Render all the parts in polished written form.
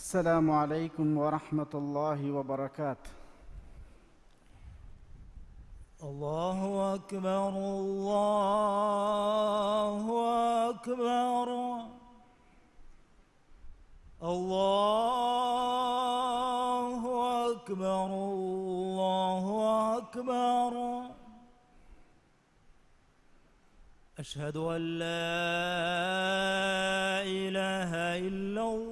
السلام عليكم ورحمة الله وبركاته. الله أكبر الله أكبر الله أكبر الله أكبر. أشهد أن لا إله إلا الله.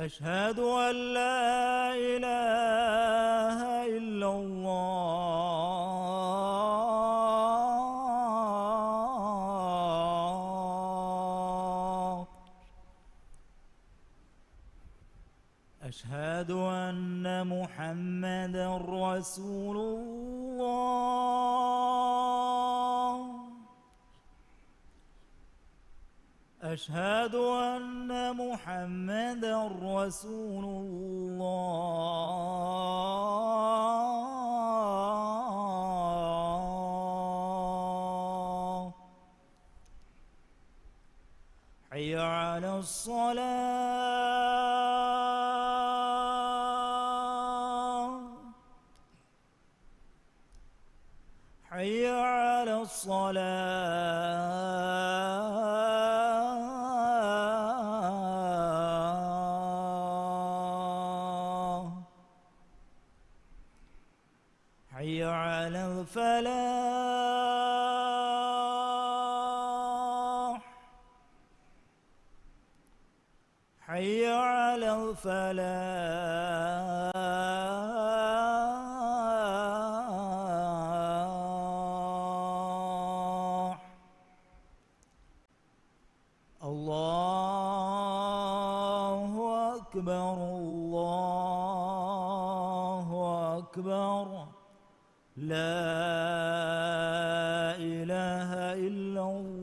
أشهد أن لا إله إلا الله. أشهد أن محمدًا رسول الله. أشهد أن محمدًا رسول الله. حي على الصلاة. حي على الصلاة. حي على الفلاح. حي على الفلاح. الله أكبر الله أكبر. لا إله إلا الله.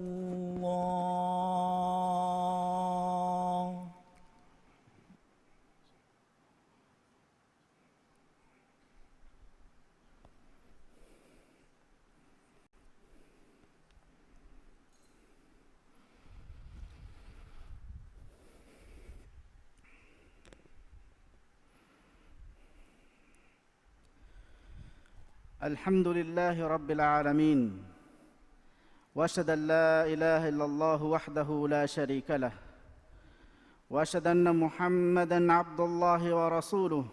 الحمد لله رب العالمين، وأشهد أن لا إله إلا الله وحده لا شريك له، وأشهد أن محمدًا عبد الله ورسوله.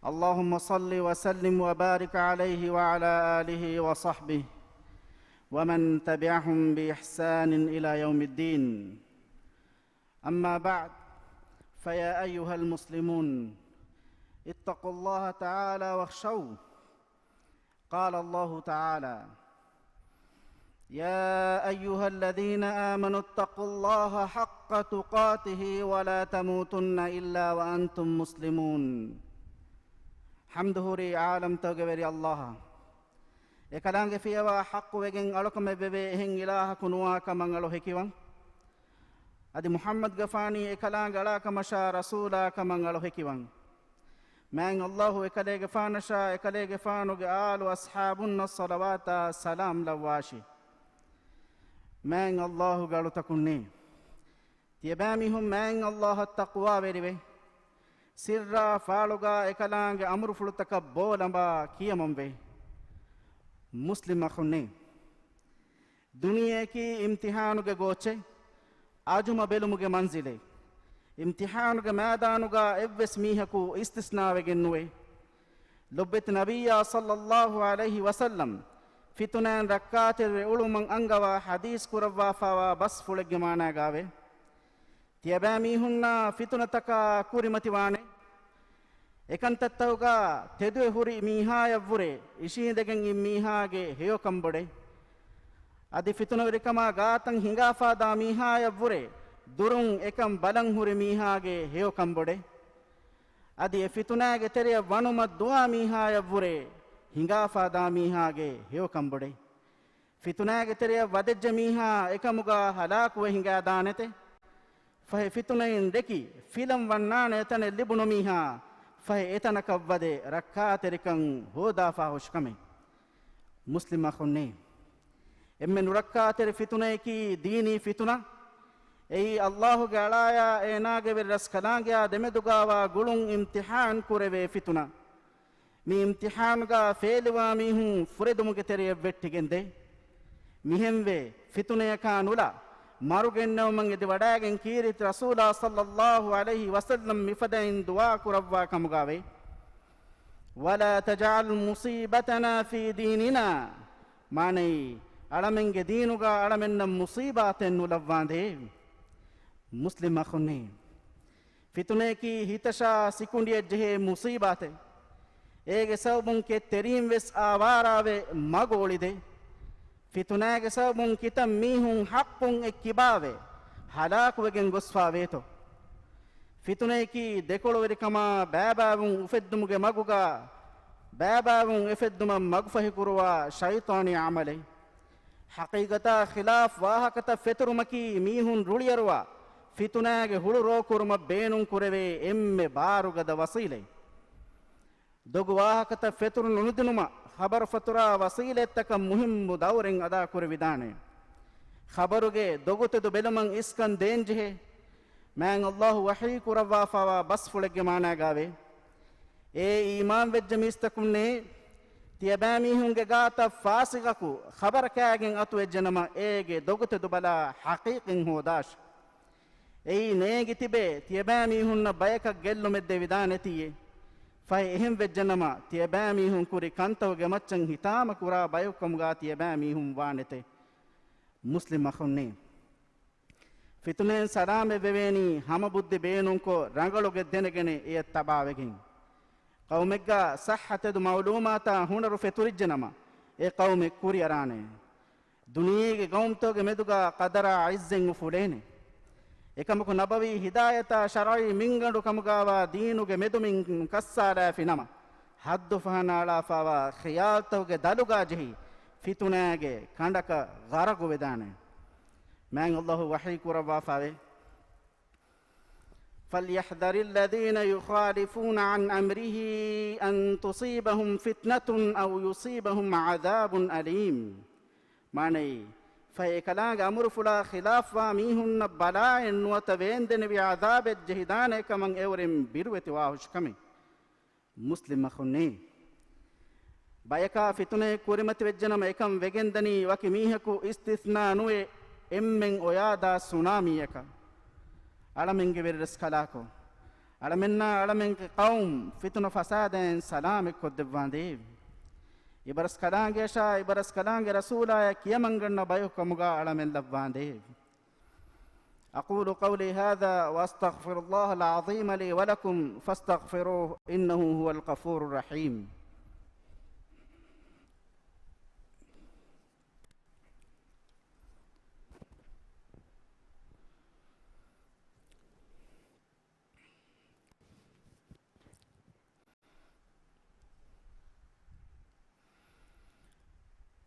اللهم صل وسلم وبارك عليه وعلى آله وصحبه ومن تبعهم بإحسان إلى يوم الدين. أما بعد، فيا أيها المسلمون، اتقوا الله تعالى واخشوه. قال الله تعالى: يا أيها الذين آمنوا اتقوا الله حق تقاته ولا تموتن إلا وأنتم مسلمون. حمده ري عالم توغبري الله ekalaange fiyawa haqqu wegen alokame bebe hen ilaha kunwa kaman alo hekiwan adi muhammad gafani ekalaange alaka masha rasula kaman alo hekiwan man allah ekalege fanasha ekalege fanuge alu ashabun salawata salam lawashi man allah galu takunni tiyabami hum man allah taqwa beribe sirra faluga ekalaange amru fulutaka bolamba kiyamombe मुस्लिम अखुन्ने दुनिया की इम्तिहानुगे गोचे आजुमा बेलुमुगे मंजिले इम्तिहानुगे मैदानुगा एव्वेस मीहकु इस्तिस्नावेगे लुब्बित नबिया सल्लल्लाहु अलैहि वसल्लम फितुनैन रक्काते उलुमं अंगवा हदीस कुरवाफावा बस फुलगे माना गावे तियबा मीहुन्ना फितुनतका कुरिमतिवाने එකන්තත්තවගා තෙදුවේ හුරි මීහායවුරේ ඉෂීඳගෙන් ඉම් මීහාගේ හේය කම්බොඩේ අදි ෆිතුනවරිකමා ගාතන් හිඟාෆාදා මීහායවුරේ දුරුන් එකම් බලන් හුරි මීහාගේ හේය කම්බොඩේ අදි ෆිතුනාගේ තෙරිය වනුම දුවා මීහායවුරේ හිඟාෆාදා මීහාගේ හේය කම්බොඩේ ෆිතුනාගේ තෙරිය වදෙජ්ජ මීහා එකමුගා හලාකුව හිඟා දානෙතේ ෆහි ෆිතුනෙන් දෙකි ෆිලම් වන්නාන එතන ලිබුණු මීහා फ़हे एतना कव्वदे रक्का तेरिकं होदा फ़ाहुशकमे मुस्लिम अखुन्ने එම්මෙ නුරක්කාතෙර ෆිතුනේකි දීනී ෆිතුනා එයි අල්ලාහුගේ අලායා ඒනාගේ වෙරස් කලාංගයා දෙමෙදුගාවා ගුළුන් ඉම්තිහාන් කුරවේ ෆිතුනා මේ ඉම්තිහාන්ගා ෆේලවා මිහුන් ෆුරෙදුමුගේ තෙරිය වෙට්ටිගෙන්දේ මිහෙම්වේ ෆිතුනයකා නුලා මරුගෙන්නව මං එදි වඩාගෙන් කීරිත රසූලා සල්ලල්ලාහු අලයිහි වසල්ලම් මිෆදයින් දුවා කුරවවා කමුගාවේ ولا تجعل مصيبتنا في ديننا ماني අලමෙන්ගේ දීනුගා අලමෙන්නම් මුසීබාතෙන් නුලව්වාන්දේ මුස්ලිම් අඛුන්නේ ෆිතුනේකි හිතෂා සිකුණ්ඩිය ජෙහේ මුසීබාතේ ඒගේ සවබුන් කෙ තෙරීම් වෙස් ආවාරාවේ මගෝලිදේ ෆිතුනාගේ සවබුන් කිතම් මීහුන් හක්පුන් එක්කිබාවේ හලාකුවගෙන් ගොස්වාවේතෝ ෆිතුනේකි දෙකොළවරිකමා බෑබාවුන් උෆෙද්දුමුගේ මගුගා බෑබාවුන් එෆෙද්දුම මග්ෆහි කුරුවා ෂයිතානි අමලේ හකීගතා ඛිලාෆ් වාහකත ෆෙතුරුමකි මීහුන් රුලියරුවා ෆිතුනාගේ හුළු රෝකුරුම බේනුන් කුරවේ එම්මෙ බාරුගද වසීලේ දොගු වාහකත ෆෙතුරු නුනුදිනුම خبر ෆතුරා වසීලෙත්තක මුහිම්මු දවරෙන් අදා කුර විදානේ خبරුගේ දොගුතෙදු බෙලමන් ඉස්කන් දේන්ජෙහෙ මෑන් අල්ලාහ් වහී කුරවා ෆවා බස් ෆුලගේ මානා ගාවේ ඒ ඊමාන් වෙජ්ජ මිස්තකුන්නේ තියබෑමීහුන්ගේ ගාත ෆාසිකකු خبر කෑගෙන් අතු එජ්ජනම ඒගේ දොගුතෙදු බලා හකීකින් හෝදාශ එයි නේගි තිබේ තියබෑමීහුන්න බයකක් ගෙල්ලු මෙද්දේ විදානෙතියේ ෆයි එහෙම් වෙජ්ජනම තියබෑමීහුන් කුරි කන්තවගේ මච්චන් හිතාම කුරා බයුක්කමුගා තියබෑමීහුන් වානෙතේ මුස්ලිම් අඛුන්නේ ෆිතුනෙන් සරාමෙ වෙවේනි හම බුද්ධි බේනුන්කෝ රංගලොගෙ දෙනගෙන එය තබාවෙකින් කවුමෙග්ගා සහතදු මවලූමාතා හුනරු ෆෙතුරිජ්ජනම ඒ කවුමෙ කුරි අරානේ දුනියේගේ ගෞම්තෝගේ මෙදුගා කදරා ඉස්සෙන් උෆුලේනේ එකමකු නබවි හිදායතා ශරයි මින්ගඩු කමුගාවා දීනුගේ මෙදුමින් කස්සාරා ෆිනම හද්දු ෆහනාලා ෆාවා ඛියාල්තෝගේ දලුගා ජෙහි ෆිතුනාගේ කණ්ඩක ගරගු වෙදානේ මෑන් අල්ලාහ් වහී කුරවා ෆාවේ فليحذر الذين يخالفون عن أمره أن تصيبهم فتنة أو يصيبهم عذاب أليم معني فإكلاغ أمر فلا خلاف وميهن بلاء وتويندن بعذاب الجهدان كمن أورم بروة واهش كمي مسلم خني بيكا فتنة كورمت وجنم إكم وجندني وكميهكو استثناء نوي إمن أيادا سوناميكا අලමින්ගේ වෙරස් කලාකෝ අලමින්නා අලමින්ගේ කවුම් ෆිතුන ෆසාදෙන් සලාමෙක් කොද්දවන්දේ ඉබරස් කලාංගේ ෂා ඉබරස් කලාංගේ රසූලාය කියමංගන්න බයු කමුගා අලමින් ලබ්වාන්දේ أقول قولي هذا وأستغفر الله العظيم لي ولكم فاستغفروه إنه هو الغفور الرحيم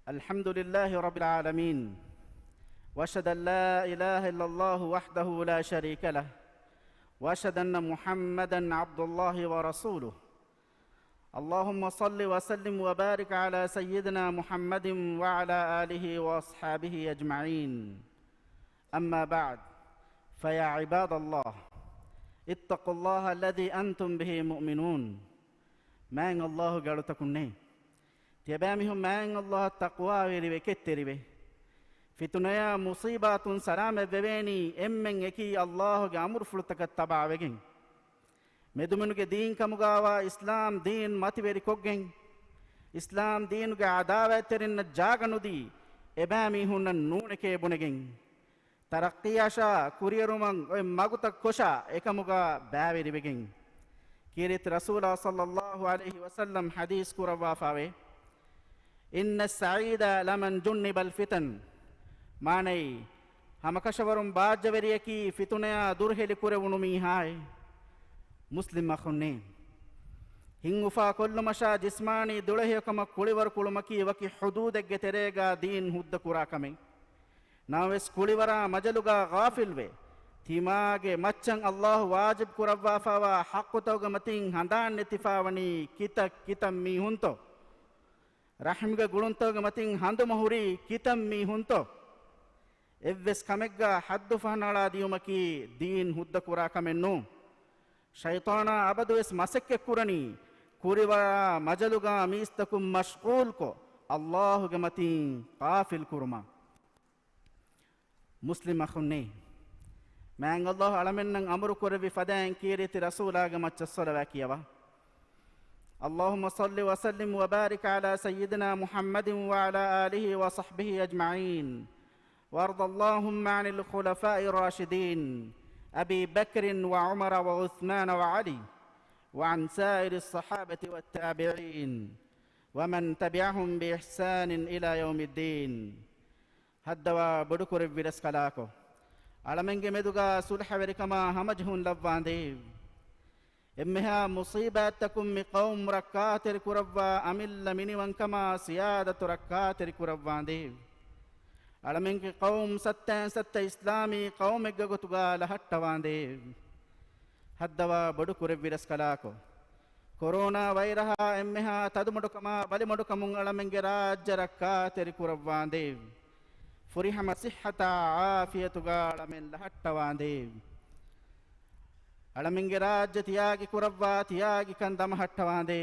الحمد لله رب العالمين واشهد ان لا اله الا الله وحده لا شريك له واشهد ان محمدا عبد الله ورسوله اللهم صل وسلم وبارك على سيدنا محمد وعلى اله واصحابه اجمعين اما بعد فيا عباد الله اتقوا الله الذي انتم به مؤمنون من الله قالتكم තියබෑමිහුම් මෑන් අල්ලාහ් තක්වා වේරිවේ කෙත්තෙරිවේ ෆිතුනයා මුසීබාතුන් සරාම වෙවේනි එම්මෙන් එකී අල්ලාහ්ගේ අමුරු ෆුලතක තබාවෙගෙන් මෙදුමනුගේ දීන් කමුගාවා ඉස්ලාම් දීන් මතිවේරි කොග්ගෙන් ඉස්ලාම් දීනුගේ ආදාවැතරින්න ජාගනුදී එබෑමිහුන්න නූනකේ බුණගෙන් තරක්කියාෂා කුරියරුමන් ඔය මගුතක් කොෂා එකමුගා බෑවෙරිවෙගෙන් කීරිත රසූලා සල්ලල්ලාහු අලයිහි වසල්ලම් හදීස් කුරවා ෆාවේ إن السعيد لمن جنب الفتن ماني هم كشورم باجوريكي فتنيا درهلي كورونو ميهاي مسلم مخني هنغفا كل مشا جسماني دلهيكم كوليور كولمكي وكي حدود گتريگا دين حد كوراكمي ناوس كوليورا مجلوگا غافل وي تيماگه مچن الله واجب كوروا فوا حق توگ متين هندان نتفاوني كيتا كيتا ميهونتو ರಹಿಮ್ಗ ಗುಳುಂತೋಗ ಮತಿನ್ ಹಂದು ಮಹುರಿ ಕಿತಂ ಮೀ ಹುಂತೋ ಎವ್ವೆಸ್ ಕಮೆಗ್ಗ ಹದ್ದು ಫಹನಾಳ ದಿಯುಮಕಿ ದೀನ್ ಹುದ್ದ ಕುರಾ ಕಮೆನ್ನು ಶೈತಾನ ಅಬದುವೆಸ್ ಮಸಕ್ಕೆ ಕುರನಿ ಕುರಿವ ಮಜಲುಗ ಮೀಸ್ತಕುಂ ಮಶ್ಗೂಲ್ ಕೊ ಅಲ್ಲಾಹುಗೆ ಮತಿನ್ ಕಾಫಿಲ್ ಕುರುಮ ಮುಸ್ಲಿಮ್ ಅಖುನ್ನೆ ಮ್ಯಾಂಗ್ ಅಲ್ಲಾಹು ಅಳಮೆನ್ನಂಗ್ ಅಮರು ಕುರವಿ ಫದಾಯನ್ ಕೀರಿತಿ ರಸೂಲಾಗ ಮಚ್ಚಸ್ಸಲವಾ ಕಿಯವ اللهم صل وسلم وبارك على سيدنا محمد وعلى آله وصحبه أجمعين وارض اللهم عن الخلفاء الراشدين أبي بكر وعمر وعثمان وعلي وعن سائر الصحابة والتابعين ومن تبعهم بإحسان إلى يوم الدين هدوا بدكر برسكلاكو على من جمدوغا سلح وركما همجهن لبان ديv ಎಮ್ಮೆಹ ಮುಸೀಬಾತಕುಂ ಮಿಕೌಮ್ ರಕ್ಕಾತೆರಿ ಕುರವ್ವಾ ಅಮಿಲ್ಲ ಮಿನಿವಂಕಮ ಸಿಯಾದತು ರಕ್ಕಾತೆರಿ ಕುರವ್ವಾಂದೆ ಅಳಮೆಂಗೆ ಕೌಮ್ ಸತ್ತ ಇಸ್ಲಾಮಿ ಕೌಮೆಗ್ಗ ಗೊತುಗ ಲಹಟ್ಟವಾಂದೆ ಹದ್ದವ ಬಡು ಕುರೆವ್ವಿರಸ್ಕಲಾಕೊ ಕೊರೋನಾ ವೈರಹ ಎಮ್ಮೆಹ ತದುಮಡುಕಮ ಬಲಿಮಡುಕಮುಂ ಅಳಮೆಂಗೆ ರಾಜ್ಯ ರಕ್ಕಾತೆರಿ ಕುರವ್ವಾಂದೆ ಫುರಿಹಮ ಸಿಹತ ಆಫಿಯತುಗ ಅಳಮೆನ್ ಲಹಟ್ಟವಾಂದೆ ಅಳಮಿಂಗೆ ರಾಜ್ಯ ತಿಯಾಗಿ ಕುರವ್ವ ತಿಯಾಗಿ ಕಂದಮ ಹಟ್ಟವಾಂದೆ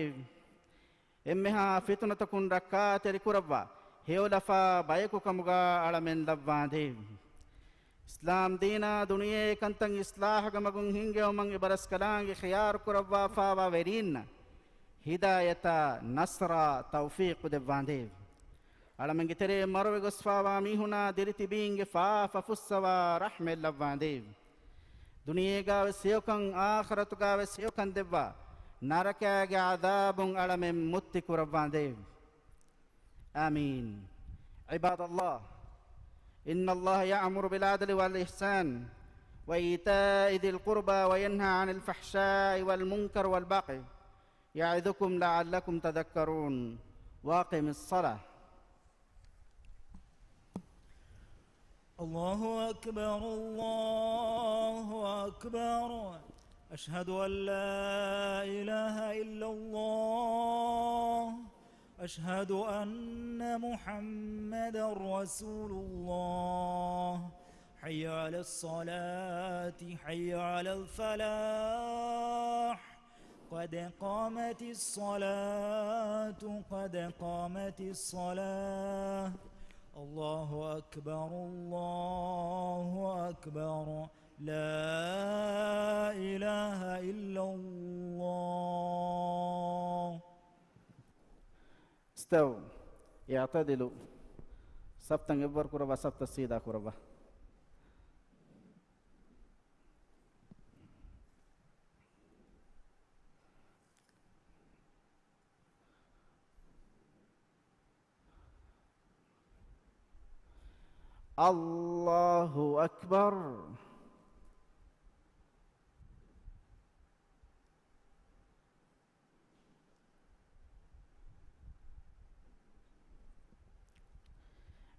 ಎಮ್ಮೆಹ ಫಿತುನತಕುನ್ ರಕ್ಕಾ ತೆರಿ ಕುರವ್ವ ಹೇವಲಫ ಬಯಕು ಕಮುಗ ಅಳಮೆನ್ ಲವ್ವಾಂದೆ ಇಸ್ಲಾಂ ದೀನ ದುನಿಯೆ ಕಂತಂಗ್ ಇಸ್ಲಾಹ ಗಮಗುಂ ಹಿಂಗೆ ಒಮಂಗೆ ಬರಸ್ಕಲಾಂಗೆ ಖಿಯಾರ್ ಕುರವ್ವ ಫಾವ ವೆರೀನ್ ಹಿದಾಯತ ನಸ್ರ ತೌಫೀಕ್ ದೆವ್ವಾಂದೆ ಅಳಮಿಂಗೆ ತೆರೆ ಮರವೆ ಗೊಸ್ಫಾವ ಮೀಹುನ ದಿರಿತಿ ಬೀಂಗೆ ಫಾಫ ಫುಸ್ಸವ ರಹ್ಮೆ ಲವ್ವಾಂದೆ ದುನಿಯೆಗಾವ ಸೇವಕಂ ಆಖರತುಗಾವ ಸೇವಕಂ ದೆವ್ವ ನರಕಾಗೆ ಆದಾಬುಂ ಅಳಮೆಂ ಮುತ್ತಿ ಕುರವ್ವಾಂದೆ ಆಮೀನ್ ಇಬಾದಲ್ಲಾಹ್ إن الله يأمر بالعدل والإحسان وإيتاء ذي القربى وينهى عن الفحشاء والمنكر والبغي يعظكم لعلكم تذكرون واقم الصلاة الله أكبر الله أكبر أشهد أن لا إله إلا الله أشهد أن محمدا رسول الله حي على الصلاة حي على الفلاح قد قامت الصلاة قد قامت الصلاة الله أكبر الله أكبر لا إله إلا الله استووا اعتدلوا سبتا يبر كربا سبتا السيدة كربا الله أكبر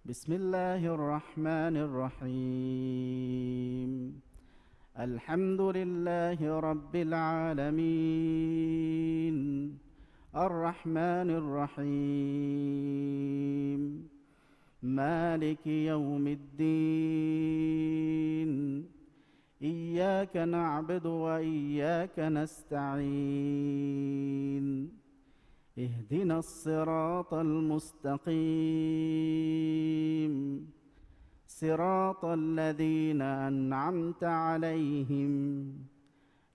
بسم الله الرحمن الرحيم الحمد لله رب العالمين الرحمن الرحيم مالك يوم الدين إياك نعبد وإياك نستعين اهدنا الصراط المستقيم صراط الذين أنعمت عليهم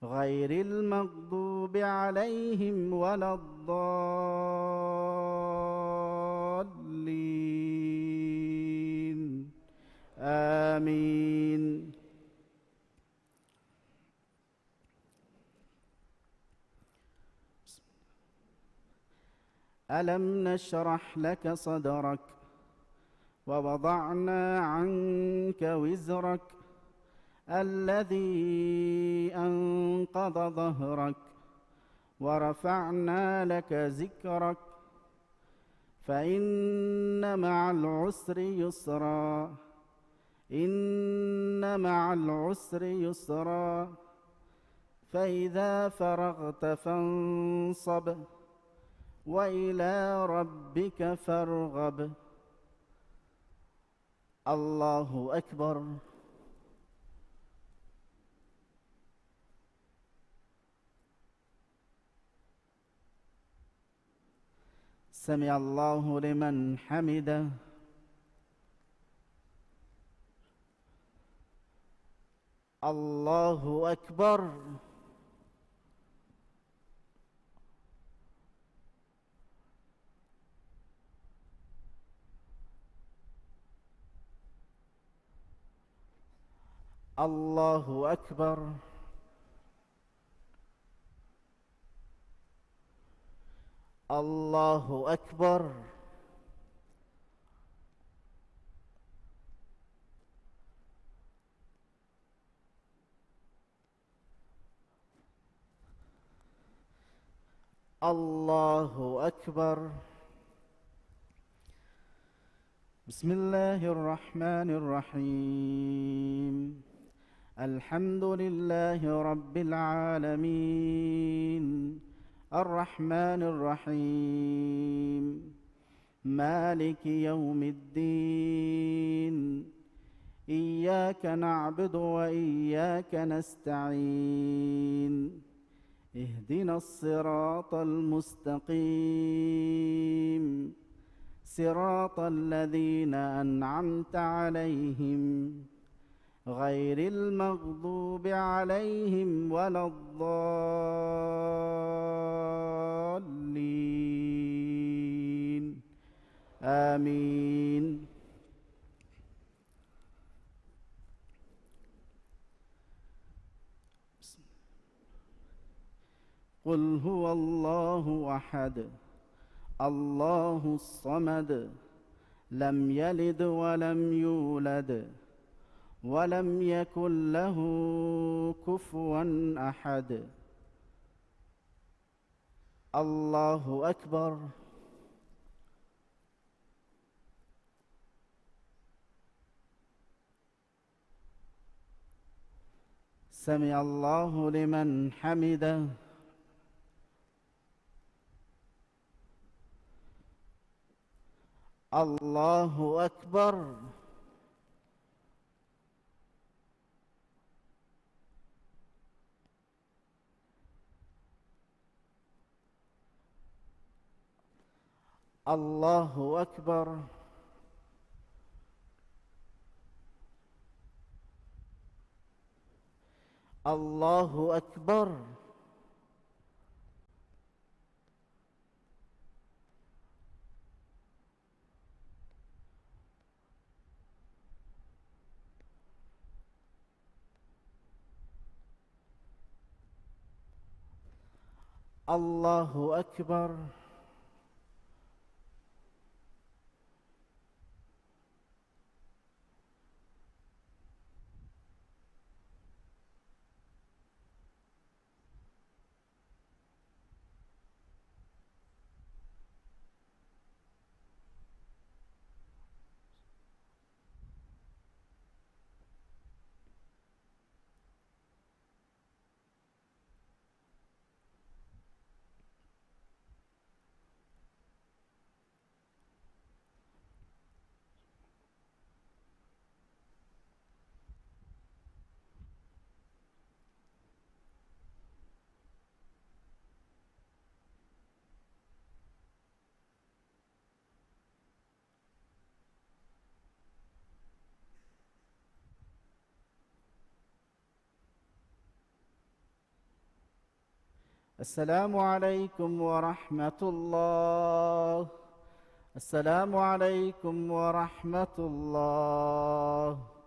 غير المغضوب عليهم ولا الضالين آمين ألم نشرح لك صدرك ووضعنا عنك وزرك الذي أنقض ظهرك ورفعنا لك ذكرك فإن مع العسر يسرا إن مع العسر يسرا فإذا فرغت فانصب وإلى ربك فارغب. الله أكبر. سمع الله لمن حمده. الله أكبر. الله أكبر. الله أكبر. الله أكبر. بسم الله الرحمن الرحيم. الحمد لله رب العالمين، الرحمن الرحيم، مالك يوم الدين، إياك نعبد وإياك نستعين، اهدنا الصراط المستقيم، صراط الذين أنعمت عليهم غير المغضوب عليهم ولا الضالين، آمين. قل هو الله أحد الله الصمد لم يلد ولم يولد ولم يكن له كفوا أحد. الله أكبر. سمع الله لمن حمده. الله أكبر. الله أكبر. الله أكبر. الله أكبر. السلام عليكم ورحمة الله. السلام عليكم ورحمة الله.